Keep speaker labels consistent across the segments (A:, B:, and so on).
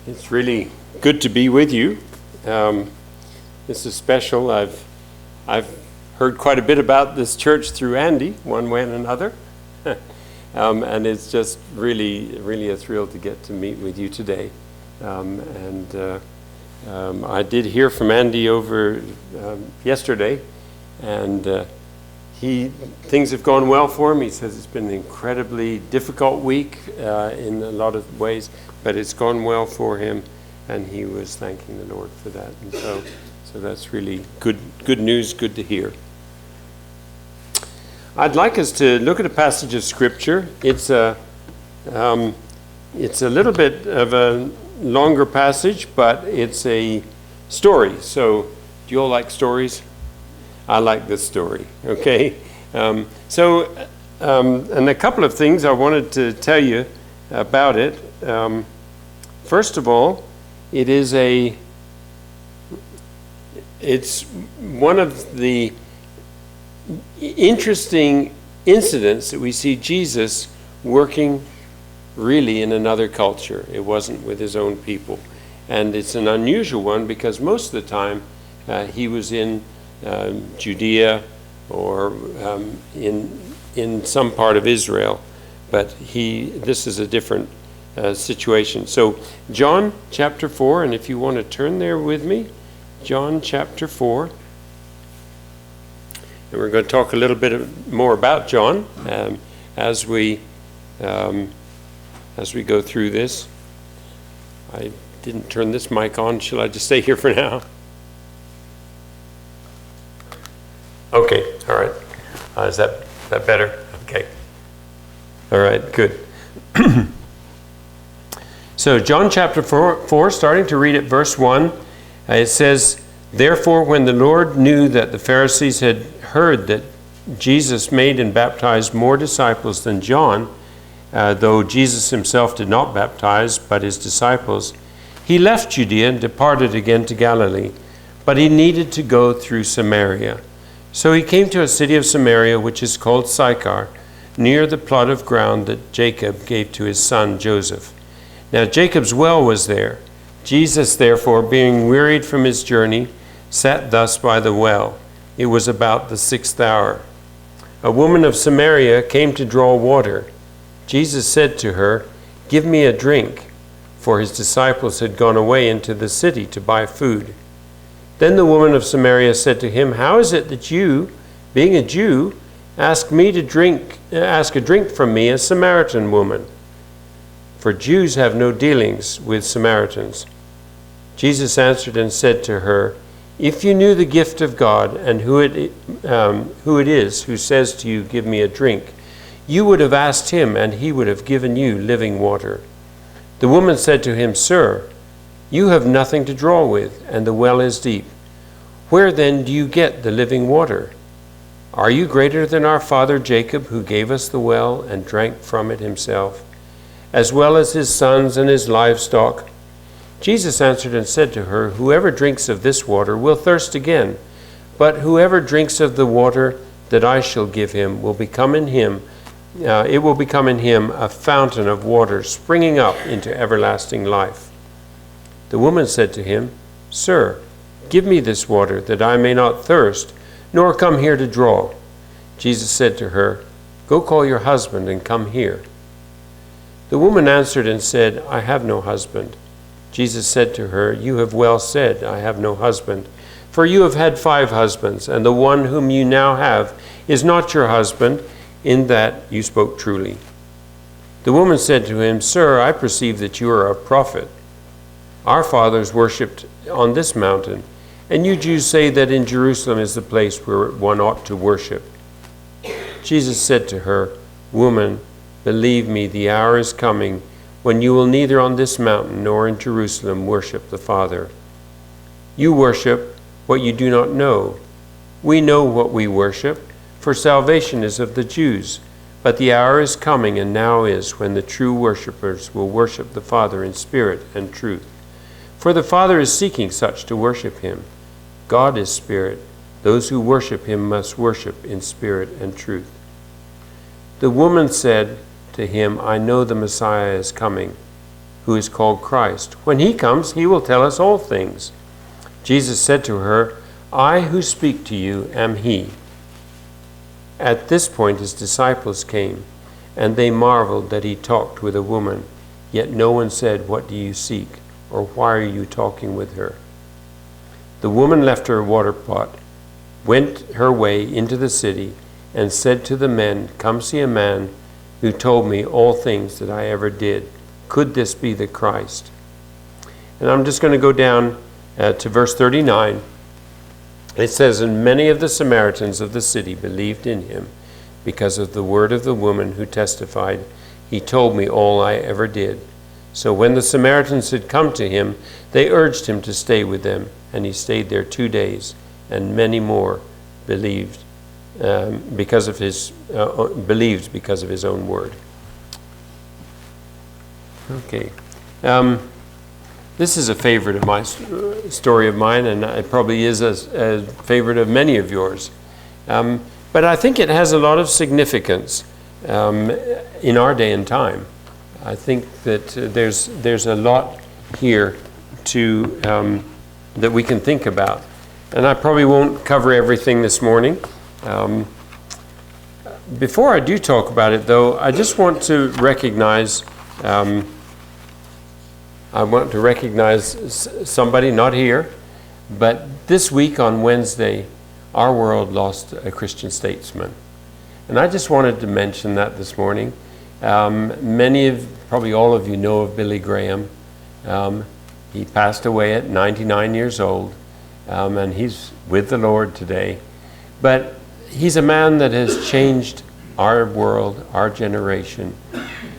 A: It's really good to be with you. This is special. I've heard quite a bit about this church through Andy, one way and another, and it's just really a thrill to get to meet with you today. I did hear from Andy over yesterday, and things have gone well for him. He says it's been an incredibly difficult week in a lot of ways, but it's gone well for him, and he was thanking the Lord for that. And so that's really good news, good to hear. I'd like us to look at a passage of Scripture. It's a little bit of a longer passage, but it's a story. So do you all like stories? I like this story, okay? And a couple of things I wanted to tell you about it. First of all, it's one of the interesting incidents that we see Jesus working really in another culture. It wasn't with his own people. And it's an unusual one because most of the time he was in Judea or in some part of Israel, but this is a different situation. So John chapter 4, and if you want to turn there with me, John chapter 4, and we're going to talk a little bit more about John as we go through this. I didn't turn this mic on. Shall I just stay here for now? Okay, all right. Is that better? Okay. All right, good. So John chapter 4, starting to read at verse 1, it says, "Therefore when the Lord knew that the Pharisees had heard that Jesus made and baptized more disciples than John, though Jesus himself did not baptize, but his disciples, he left Judea and departed again to Galilee. But he needed to go through Samaria. So he came to a city of Samaria, which is called Sychar, near the plot of ground that Jacob gave to his son Joseph. Now Jacob's well was there. Jesus, therefore, being wearied from his journey, sat thus by the well. It was about the 6th hour. A woman of Samaria came to draw water. Jesus said to her, 'Give me a drink,' for his disciples had gone away into the city to buy food. Then the woman of Samaria said to him, 'How is it that you, being a Jew, ask a drink from me, a Samaritan woman? For Jews have no dealings with Samaritans.' Jesus answered and said to her, 'If you knew the gift of God and who it is who says to you, "Give me a drink," you would have asked him, and he would have given you living water.' The woman said to him, 'Sir, you have nothing to draw with, and the well is deep. Where then do you get the living water? Are you greater than our father Jacob, who gave us the well and drank from it himself, as well as his sons and his livestock?' Jesus answered and said to her, 'Whoever drinks of this water will thirst again, but whoever drinks of the water that I shall give him will become in him a fountain of water springing up into everlasting life.' The woman said to him, 'Sir, give me this water, that I may not thirst, nor come here to draw.' Jesus said to her, 'Go call your husband and come here.' The woman answered and said, 'I have no husband.' Jesus said to her, 'You have well said, "I have no husband," for you have had 5 husbands, and the one whom you now have is not your husband. In that you spoke truly.' The woman said to him, 'Sir, I perceive that you are a prophet. Our fathers worshipped on this mountain, and you Jews say that in Jerusalem is the place where one ought to worship.' Jesus said to her, 'Woman, believe me, the hour is coming when you will neither on this mountain nor in Jerusalem worship the Father. You worship what you do not know. We know what we worship, for salvation is of the Jews. But the hour is coming, and now is, when the true worshippers will worship the Father in spirit and truth. For the Father is seeking such to worship him. God is spirit. Those who worship him must worship in spirit and truth.' The woman said to him, 'I know the Messiah is coming, who is called Christ. When he comes, he will tell us all things." Jesus said to her, "I who speak to you am he." At this point his disciples came, and they marveled that he talked with a woman. Yet no one said, "What do you seek?" or "Why are you talking with her?" The woman left her water pot, went her way into the city, and said to the men, "Come see a man who told me all things that I ever did. Could this be the Christ?" And I'm just going to go down to verse 39. It says, "And many of the Samaritans of the city believed in him because of the word of the woman who testified, 'He told me all I ever did.' So when the Samaritans had come to him, they urged him to stay with them, and he stayed there 2 days, and many more believed because of his own word." Okay, this is a favorite of my story of mine, and it probably is a favorite of many of yours. But I think it has a lot of significance in our day and time. I think that there's a lot here that we can think about, and I probably won't cover everything this morning. Before I do talk about it, though, I just want to recognize. I want to recognize somebody, not here, but this week on Wednesday, our world lost a Christian statesman, and I just wanted to mention that this morning. Probably all of you know of Billy Graham. He passed away at 99 years old, and he's with the Lord today. But he's a man that has changed our world, our generation.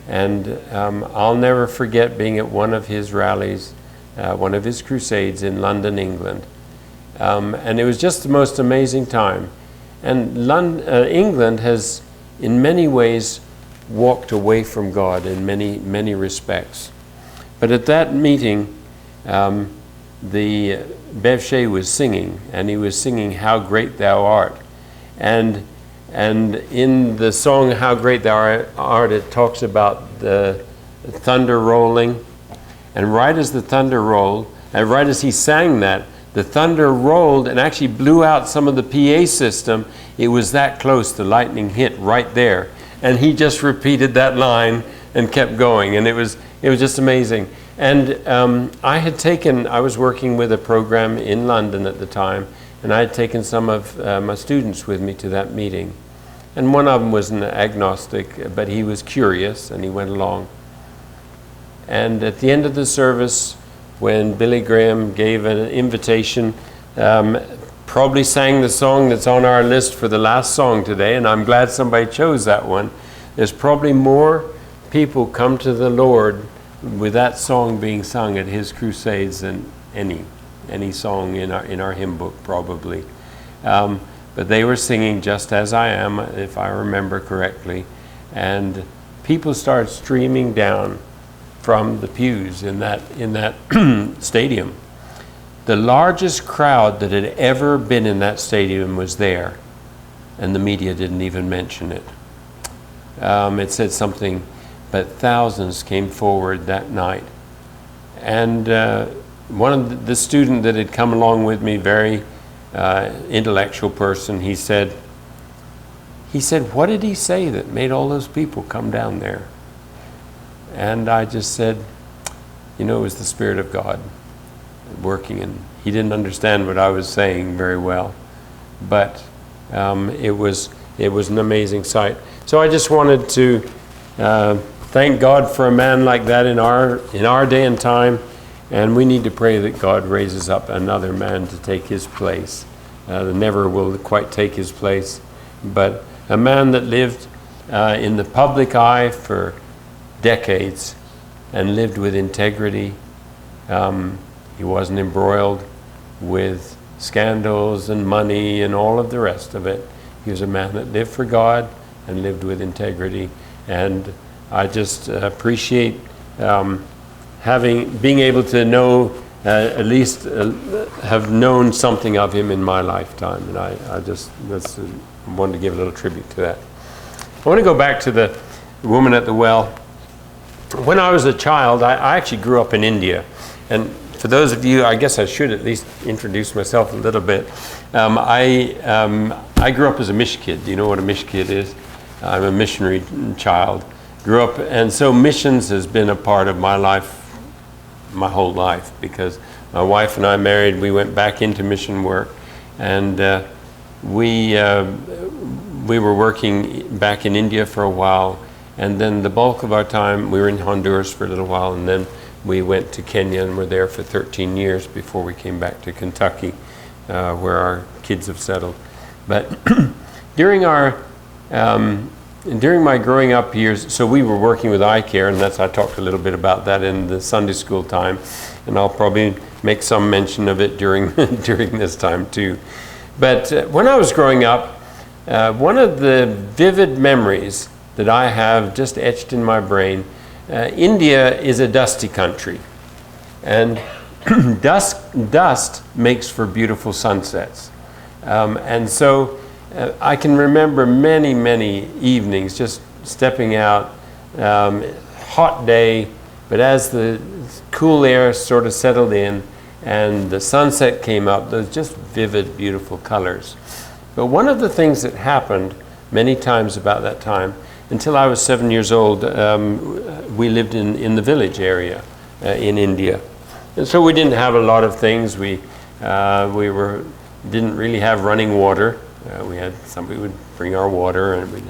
A: And I'll never forget being at one of his rallies, one of his crusades in London, England. And it was just the most amazing time. And England has, in many ways, walked away from God in many, many respects. But at that meeting, the Bev Shea was singing, and he was singing "How Great Thou Art." And in the song "How Great Thou Art," it talks about the thunder rolling. And right as the thunder rolled, and right as he sang that, the thunder rolled and actually blew out some of the PA system. It was that close, the lightning hit right there. And he just repeated that line and kept going. And it was just amazing. And I was working with a program in London at the time, and I had taken some of my students with me to that meeting. And one of them was an agnostic, but he was curious, and he went along. And at the end of the service, when Billy Graham gave an invitation, probably sang the song that's on our list for the last song today, and I'm glad somebody chose that one. There's probably more people come to the Lord with that song being sung at his crusades than any song in our hymn book, probably. But they were singing "Just As I Am," if I remember correctly, and people started streaming down from the pews in that stadium. The largest crowd that had ever been in that stadium was there, and the media didn't even mention it. It said something, but thousands came forward that night. And one of the student that had come along with me, very intellectual person, he said, "What did he say that made all those people come down there?" And I just said, it was the Spirit of God working, and he didn't understand what I was saying very well, but it was an amazing sight. So I just wanted to thank God for a man like that in our day and time, and we need to pray that God raises up another man to take his place. Never will quite take his place, but a man that lived in the public eye for decades and lived with integrity. He wasn't embroiled with scandals and money and all of the rest of it. He was a man that lived for God and lived with integrity. And I just appreciate being able to know, at least have known something of him in my lifetime. And I wanted to give a little tribute to that. I want to go back to the woman at the well. when I was a child, I actually grew up in India. And for those of you, I guess I should at least introduce myself a little bit. I grew up as a mish kid. Do you know what a mish kid is? I'm a missionary child. Grew up, and so missions has been a part of my life, my whole life, because my wife and I married, we went back into mission work, and we were working back in India for a while, and then the bulk of our time, we were in Honduras for a little while, and then we went to Kenya and were there for 13 years before we came back to Kentucky, where our kids have settled. But during my growing up years, so we were working with eye care, and I talked a little bit about that in the Sunday school time, and I'll probably make some mention of it during this time too. But when I was growing up, one of the vivid memories that I have just etched in my brain, India is a dusty country, and dust makes for beautiful sunsets. And so I can remember many, many evenings just stepping out, hot day, but as the cool air sort of settled in and the sunset came up, those just vivid, beautiful colors. But one of the things that happened many times about that time, until I was 7 years old, we lived in the village area in India. And so we didn't have a lot of things. We didn't really have running water. We had somebody would bring our water, and we'd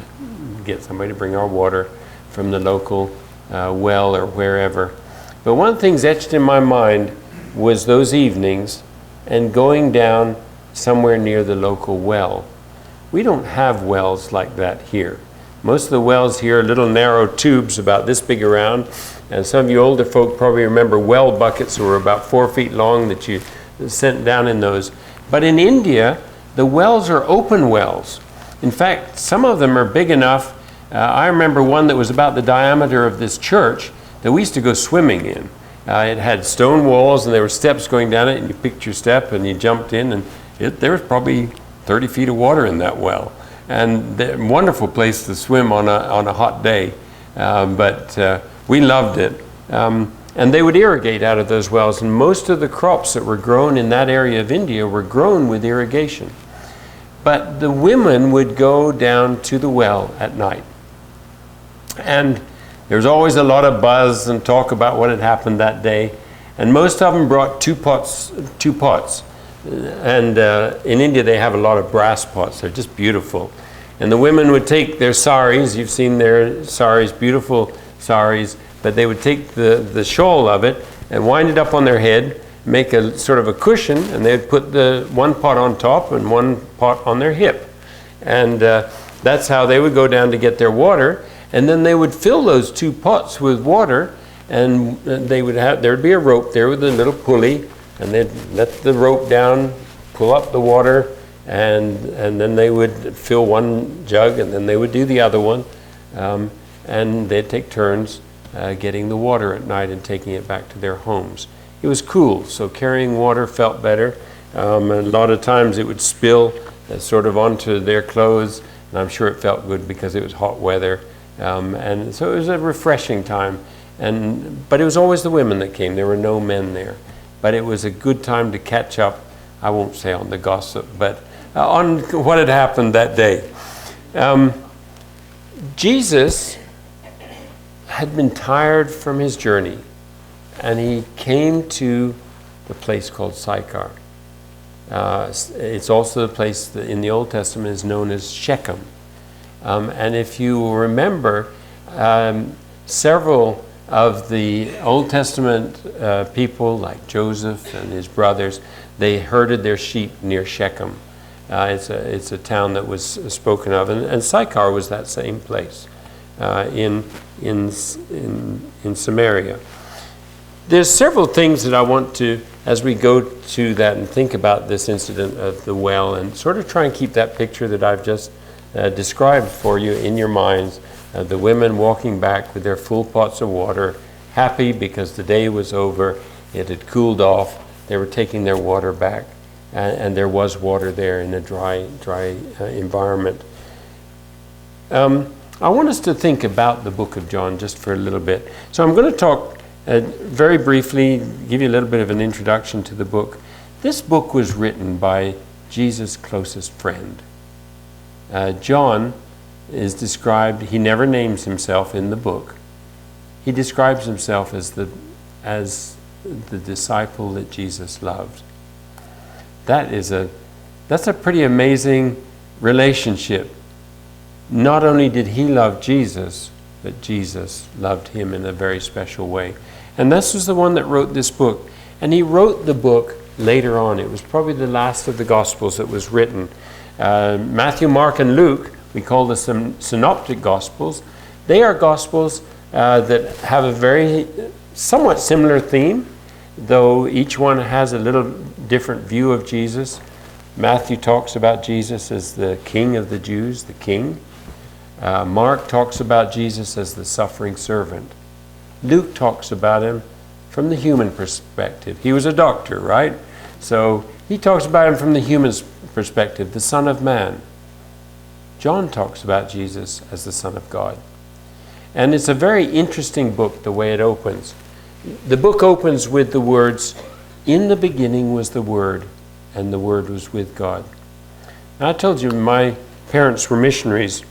A: get somebody to bring our water from the local well or wherever. But one of the things etched in my mind was those evenings and going down somewhere near the local well. We don't have wells like that here. Most of the wells here are little narrow tubes about this big around, and some of you older folk probably remember well buckets that were about 4 feet long that you sent down in those. But in India, the wells are open wells. In fact, some of them are big enough. I remember one that was about the diameter of this church that we used to go swimming in. It had stone walls, and there were steps going down it, and you picked your step and you jumped in, and there was probably 30 feet of water in that well. And a wonderful place to swim on a hot day. But we loved it. And they would irrigate out of those wells, and most of the crops that were grown in that area of India were grown with irrigation. But the women would go down to the well at night. And there was always a lot of buzz and talk about what had happened that day. And most of them brought two pots. And in India they have a lot of brass pots. They're just beautiful. And the women would take their saris. You've seen their saris, beautiful saris. But they would take the shawl of it and wind it up on their head, make a sort of a cushion, and they'd put the one pot on top and one pot on their hip. And that's how they would go down to get their water. And then they would fill those two pots with water, and there'd be a rope there with a little pulley, and they'd let the rope down, pull up the water, and then they would fill one jug, and then they would do the other one, and they'd take turns getting the water at night and taking it back to their homes. It was cool, so carrying water felt better. A lot of times it would spill sort of onto their clothes, and I'm sure it felt good because it was hot weather. And so it was a refreshing time. But it was always the women that came. There were no men there. But it was a good time to catch up, I won't say on the gossip, but on what had happened that day. Jesus had been tired from his journey, and he came to the place called Sychar. It's also the place that in the Old Testament is known as Shechem. And if you remember, several of the Old Testament people, like Joseph and his brothers, they herded their sheep near Shechem. It's a town that was spoken of, and Sychar was that same place in Samaria. There's several things that I want to, as we go to that and think about this incident of the well, and sort of try and keep that picture that I've just described for you in your minds, the women walking back with their full pots of water, happy because the day was over, it had cooled off, they were taking their water back, and there was water there in a dry environment. I want us to think about the book of John just for a little bit. So I'm going to talk very briefly, give you a little bit of an introduction to the book. This book was written by Jesus' closest friend. John is described, he never names himself in the book. He describes himself as the disciple that Jesus loved. That's a pretty amazing relationship. Not only did he love Jesus, but Jesus loved him in a very special way. And this was the one that wrote this book. And he wrote the book later on. It was probably the last of the Gospels that was written. Matthew, Mark, and Luke, we call the synoptic Gospels. They are Gospels that have a very somewhat similar theme, though each one has a little different view of Jesus. Matthew talks about Jesus as the King of the Jews, the King. Mark talks about Jesus as the suffering servant. Luke talks about him from the human perspective. He was a doctor, right? So he talks about him from the human perspective, the Son of Man. John talks about Jesus as the Son of God. And it's a very interesting book, the way it opens. The book opens with the words, "In the beginning was the Word, and the Word was with God." Now, I told you my parents were missionaries,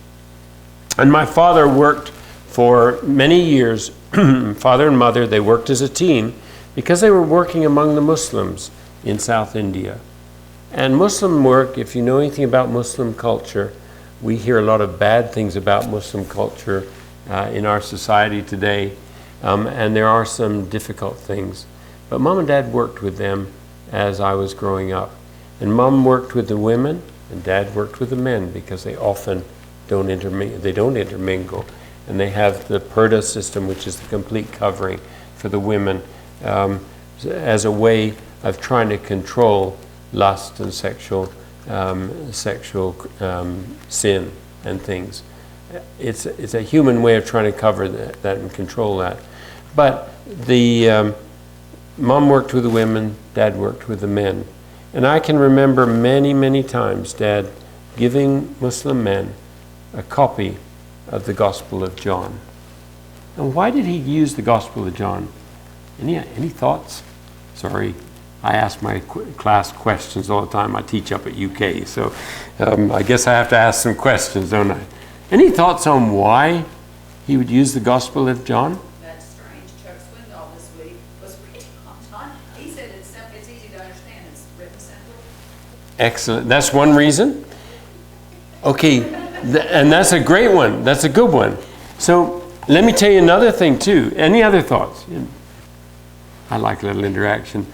A: and my father worked for many years. Father and mother, they worked as a team because they were working among the Muslims in South India. And Muslim work, if you know anything about Muslim culture, we hear a lot of bad things about Muslim culture in our society today, and there are some difficult things. But Mom and Dad worked with them as I was growing up. And Mom worked with the women, and Dad worked with the men because they often don't intermingle. And they have the purdah system, which is the complete covering for the women, as a way of trying to control lust and sexual sin and things. It's a human way of trying to cover that and control that. But the Mom worked with the women, Dad worked with the men. And I can remember many, many times Dad giving Muslim men a copy of the Gospel of John. And why did he use the Gospel of John? Any thoughts? Sorry, I ask my class questions all the time. I teach up at UK, so I guess I have to ask some questions, don't I? Any thoughts on why he would use the Gospel of John?
B: That's strange. Chuck Swindoll this week was reading on John. He said it's simple, it's easy to understand. It's written simply.
A: Excellent. That's one reason. Okay. And that's a great one. That's a good one. So let me tell you another thing too. Any other thoughts? I like a little interaction.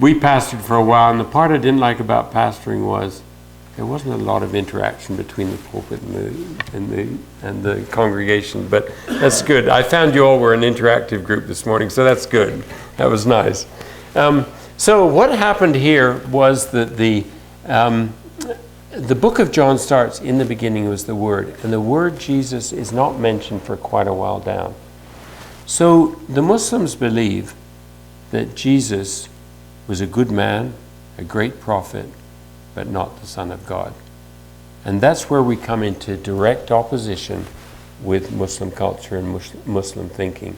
A: We pastored for a while, and the part I didn't like about pastoring was there wasn't a lot of interaction between the pulpit and the congregation. But that's good. I found you all were an interactive group this morning, so that's good. That was nice. So what happened here was that the book of John starts, "In the beginning was the Word," and the word Jesus is not mentioned for quite a while down. So the Muslims believe that Jesus was a good man, a great prophet, but not the Son of God. And that's where we come into direct opposition with Muslim culture and Muslim thinking.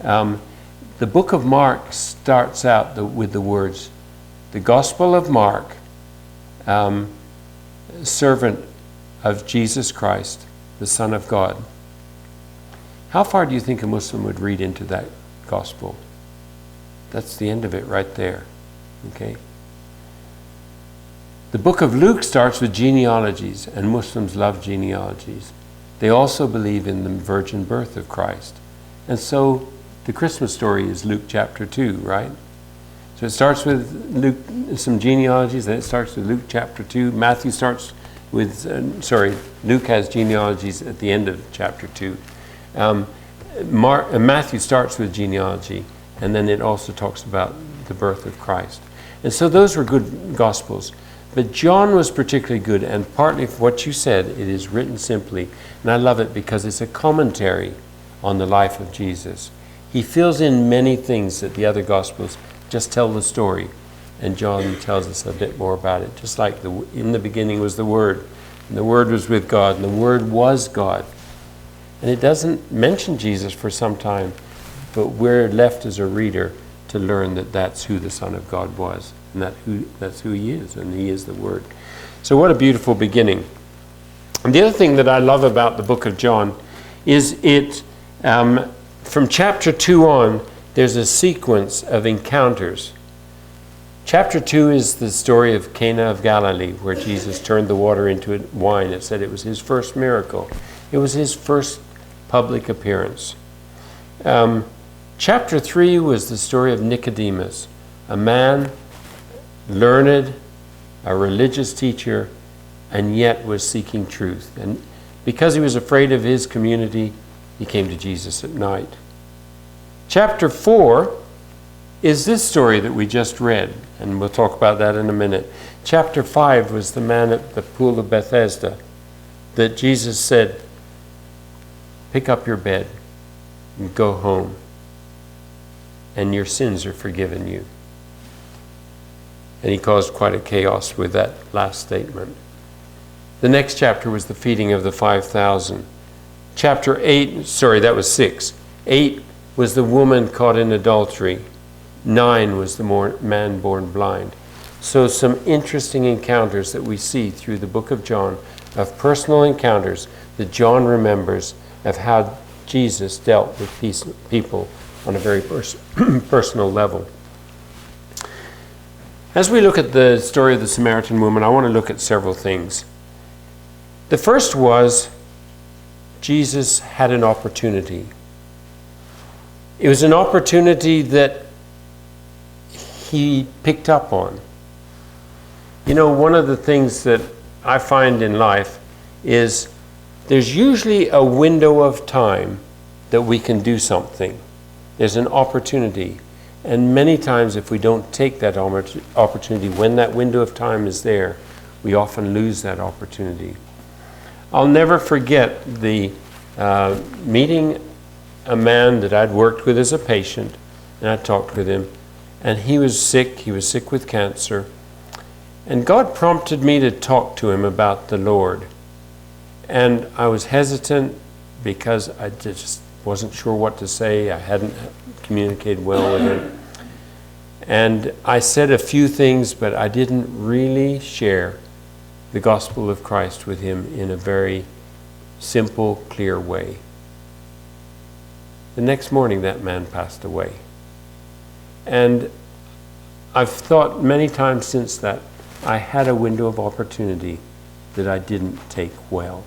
A: The book of Mark starts out with the words, "The Gospel of Mark, servant of Jesus Christ, the Son of God." How far do you think a Muslim would read into that gospel? That's the end of it right there. Okay. The book of Luke starts with genealogies, and Muslims love genealogies. They also believe in the virgin birth of Christ. And so the Christmas story is Luke chapter 2, right? So it starts with Luke, some genealogies, then it starts with Luke chapter 2. Matthew starts with, Luke has genealogies at the end of chapter 2. Matthew starts with genealogy, and then it also talks about the birth of Christ. And so those were good Gospels. But John was particularly good, and partly for what you said, it is written simply. And I love it because it's a commentary on the life of Jesus. He fills in many things that the other Gospels just tell the story, and John tells us a bit more about it. Just like in the beginning was the Word, And the Word was with God, and the Word was God. And it doesn't mention Jesus for some time, but we're left as a reader to learn that that's who the Son of God was, and that's who he is, and he is the Word. So what a beautiful beginning. And the other thing that I love about the book of John is from chapter 2 on, there's a sequence of encounters. Chapter 2 is the story of Cana of Galilee, where Jesus turned the water into wine. It said it was his first miracle. It was his first public appearance. Chapter 3 was the story of Nicodemus, a man, learned, a religious teacher, and yet was seeking truth. And because he was afraid of his community, he came to Jesus at night. Chapter 4 is this story that we just read, and we'll talk about that in a minute. Chapter 5 was the man at the pool of Bethesda that Jesus said, pick up your bed and go home, and your sins are forgiven you. And he caused quite a chaos with that last statement. The next chapter was the feeding of the 5,000. Chapter 8, that was 6. 8 was the woman caught in adultery. 9 was the man born blind. So some interesting encounters that we see through the book of John, of personal encounters that John remembers of how Jesus dealt with people on a very personal level. As we look at the story of the Samaritan woman, I want to look at several things. The first was Jesus had an opportunity. It was an opportunity that he picked up on. You know, one of the things that I find in life is there's usually a window of time that we can do something. There's an opportunity. And many times if we don't take that opportunity, when that window of time is there, we often lose that opportunity. I'll never forget the meeting a man that I'd worked with as a patient, and I talked with him, and he was sick with cancer, and God prompted me to talk to him about the Lord. And I was hesitant because I just wasn't sure what to say. I hadn't communicated well with him. And I said a few things, but I didn't really share the gospel of Christ with him in a very simple, clear way. The next morning, that man passed away. And I've thought many times since that I had a window of opportunity that I didn't take well.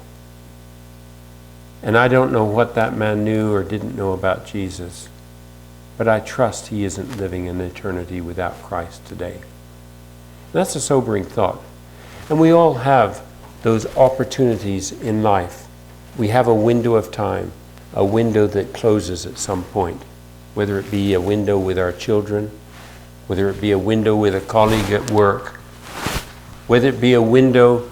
A: And I don't know what that man knew or didn't know about Jesus, but I trust he isn't living in eternity without Christ today. That's a sobering thought. And we all have those opportunities in life. We have a window of time, a window that closes at some point, whether it be a window with our children, whether it be a window with a colleague at work, whether it be a window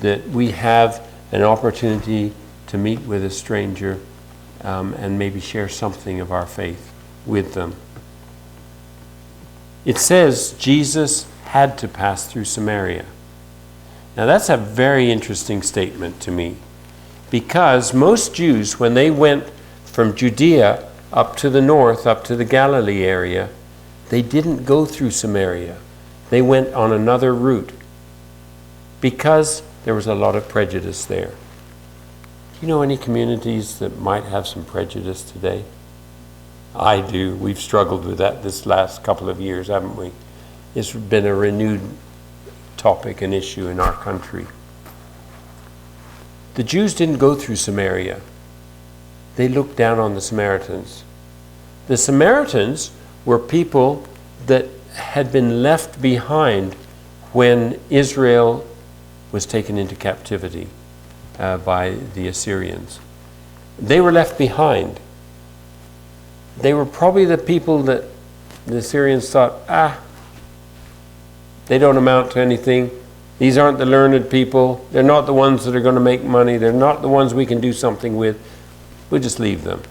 A: that we have an opportunity to meet with a stranger and maybe share something of our faith with them. It says Jesus had to pass through Samaria. Now that's a very interesting statement to me, because most Jews, when they went from Judea up to the north, up to the Galilee area, they didn't go through Samaria. They went on another route because there was a lot of prejudice there. Do you know any communities that might have some prejudice today? I do. We've struggled with that this last couple of years, haven't we? It's been a renewed topic and issue in our country. The Jews didn't go through Samaria. They looked down on the Samaritans. The Samaritans were people that had been left behind when Israel was taken into captivity by the Assyrians. They were left behind. They were probably the people that the Assyrians thought, they don't amount to anything. These aren't the learned people. They're not the ones that are going to make money. They're not the ones we can do something with. We'll just leave them.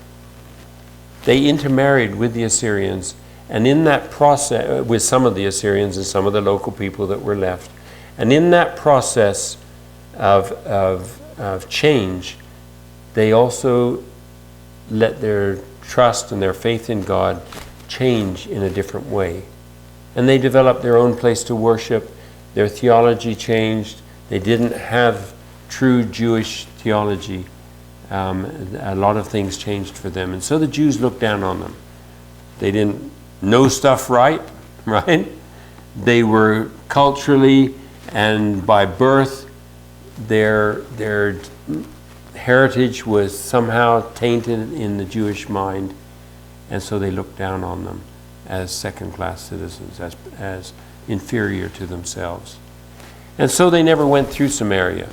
A: They intermarried with the Assyrians, and in that process, with some of the Assyrians and some of the local people that were left, and in that process, of change, they also let their trust and their faith in God change in a different way. And they developed their own place to worship. Their theology changed. They didn't have true Jewish theology. A lot of things changed for them. And so the Jews looked down on them. They didn't know stuff right? They were culturally and by birth, their heritage was somehow tainted in the Jewish mind, and so they looked down on them as second-class citizens, as inferior to themselves. And so they never went through Samaria.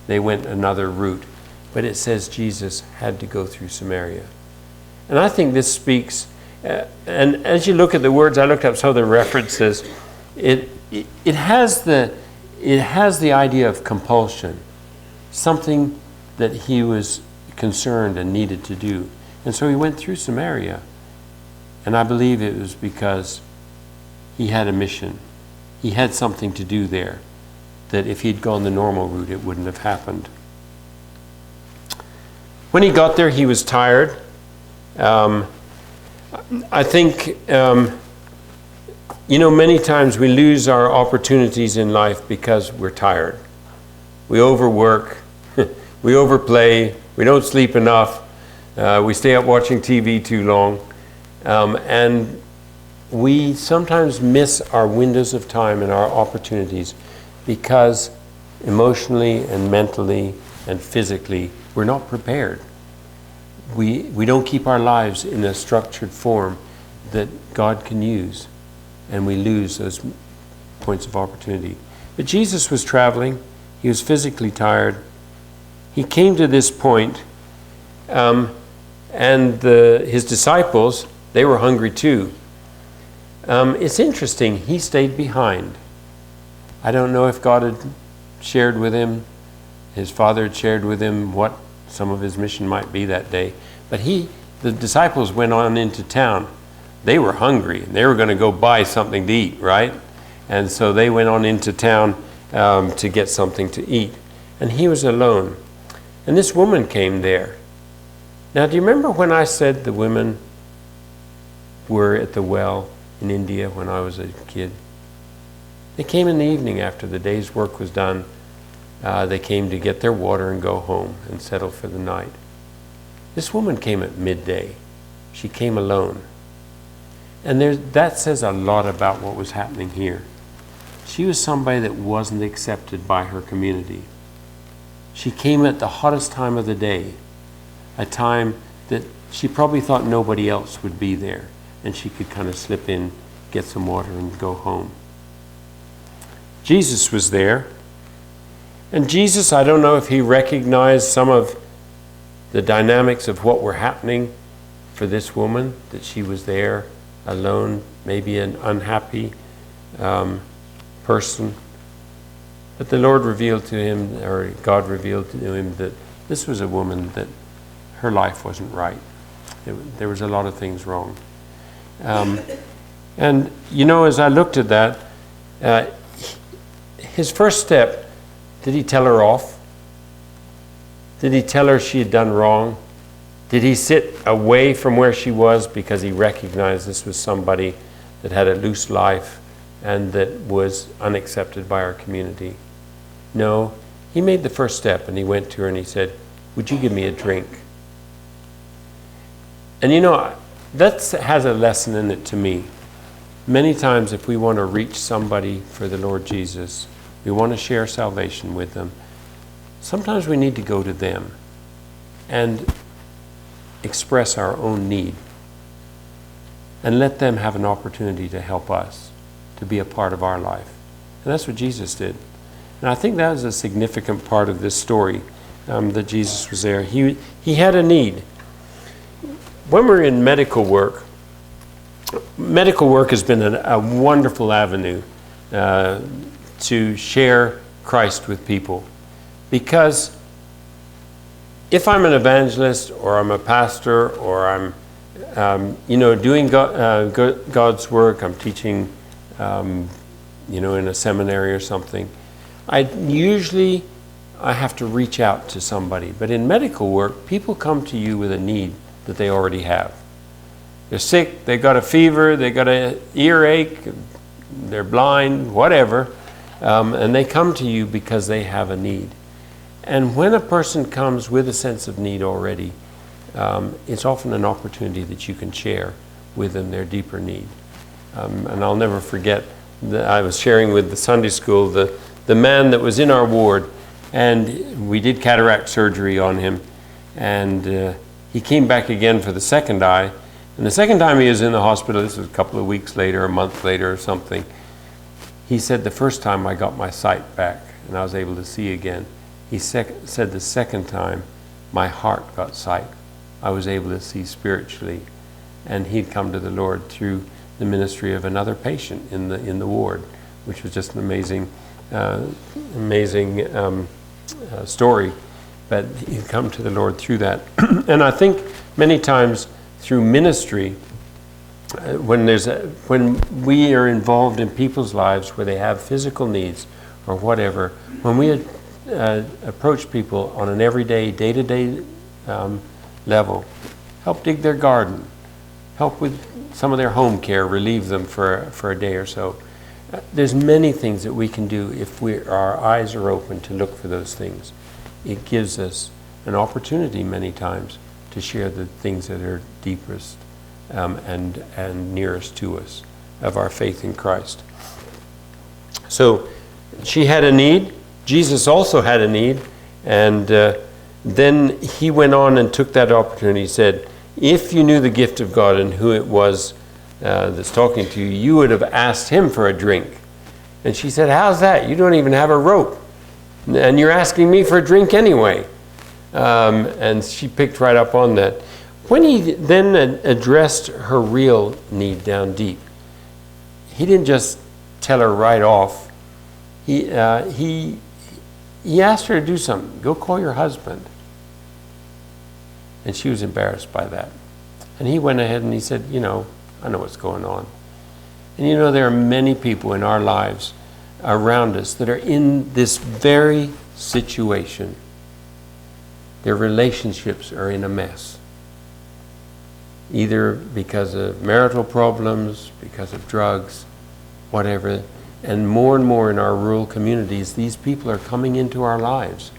A: They went another route. But it says Jesus had to go through Samaria. And I think this speaks, and as you look at the words, I looked up some of the references, it has the idea of compulsion, something that he was concerned and needed to do. And so he went through Samaria. And I believe it was because he had a mission. He had something to do there that if he'd gone the normal route, it wouldn't have happened. When he got there, he was tired. I think, many times we lose our opportunities in life because we're tired. We overwork, we overplay, we don't sleep enough, we stay up watching TV too long, and we sometimes miss our windows of time and our opportunities because emotionally and mentally and physically we're not prepared. We don't keep our lives in a structured form that God can use, and we lose those points of opportunity. But Jesus was traveling. He was physically tired. He came to this point, and his disciples, they were hungry too. It's interesting, he stayed behind. I don't know if God had shared with him, his Father had shared with him what some of his mission might be that day. But the disciples went on into town. They were hungry, and they were going to go buy something to eat, right? And so they went on into town to get something to eat. And he was alone. And this woman came there. Now, do you remember when I said the women were at the well in India when I was a kid? They came in the evening after the day's work was done. They came to get their water and go home and settle for the night. This woman came at midday. She came alone. And that says a lot about what was happening here. She was somebody that wasn't accepted by her community. She came at the hottest time of the day, a time that she probably thought nobody else would be there, and she could kind of slip in, get some water, and go home. Jesus was there. And Jesus, I don't know if he recognized some of the dynamics of what were happening for this woman, that she was there alone, maybe an unhappy person. But the Lord revealed to him, or God revealed to him, that this was a woman that her life wasn't right. There was a lot of things wrong. And, as I looked at that, his first step, did he tell her off? Did he tell her she had done wrong? Did he sit away from where she was because he recognized this was somebody that had a loose life and that was unaccepted by our community? No, he made the first step, and he went to her and he said, "Would you give me a drink?" And that has a lesson in it to me. Many times if we want to reach somebody for the Lord Jesus, we want to share salvation with them, sometimes we need to go to them and express our own need and let them have an opportunity to help us, to be a part of our life. And that's what Jesus did. And I think that is a significant part of this story, that Jesus was there. He had a need. When we're in medical work has been a wonderful avenue to share Christ with people. Because if I'm an evangelist, or I'm a pastor, or I'm doing God's work, I'm teaching in a seminary or something, I usually I have to reach out to somebody. But in medical work, people come to you with a need that they already have. They're sick, they got a fever, they got an earache, they're blind, whatever, and they come to you because they have a need. And when a person comes with a sense of need already, it's often an opportunity that you can share with them their deeper need. And I'll never forget that I was sharing with the Sunday school the man that was in our ward, and we did cataract surgery on him, and he came back again for the second eye. And the second time he was in the hospital, this was a couple of weeks later, a month later or something, he said, the first time I got my sight back and I was able to see again. He said the second time my heart got sight. I was able to see spiritually. And he'd come to the Lord through the ministry of another patient in the ward, which was just an amazing story. But he'd come to the Lord through that. And I think many times through ministry, when we are involved in people's lives where they have physical needs or whatever, when we approach people on an everyday, day-to-day level, help dig their garden, help with some of their home care, relieve them for a day or so. There's many things that we can do if our eyes are open to look for those things. It gives us an opportunity many times to share the things that are deepest and nearest to us of our faith in Christ. So she had a need. Jesus also had a need. And then he went on and took that opportunity. He said, if you knew the gift of God and who it was that's talking to you, you would have asked him for a drink. And she said, how's that? You don't even have a rope. And you're asking me for a drink anyway. And she picked right up on that. When he then addressed her real need down deep, he didn't just tell her right off. He asked her to do something. Go call your husband. And she was embarrassed by that. And he went ahead and he said, I know what's going on. And there are many people in our lives around us that are in this very situation. Their relationships are in a mess. Either because of marital problems, because of drugs, whatever. And more in our rural communities, these people are coming into our lives.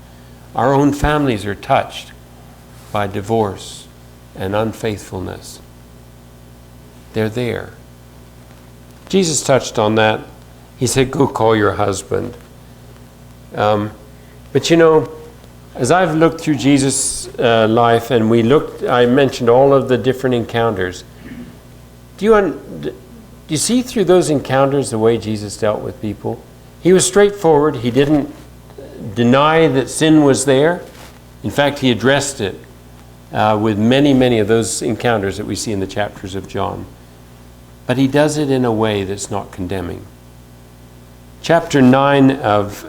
A: Our own families are touched by divorce and unfaithfulness. They're there. Jesus touched on that. He said, go call your husband. But as I've looked through Jesus' life, and I mentioned all of the different encounters. Do you see through those encounters the way Jesus dealt with people? He was straightforward. He didn't deny that sin was there. In fact, he addressed it with many of those encounters that we see in the chapters of John. But he does it in a way that's not condemning. Chapter 9 of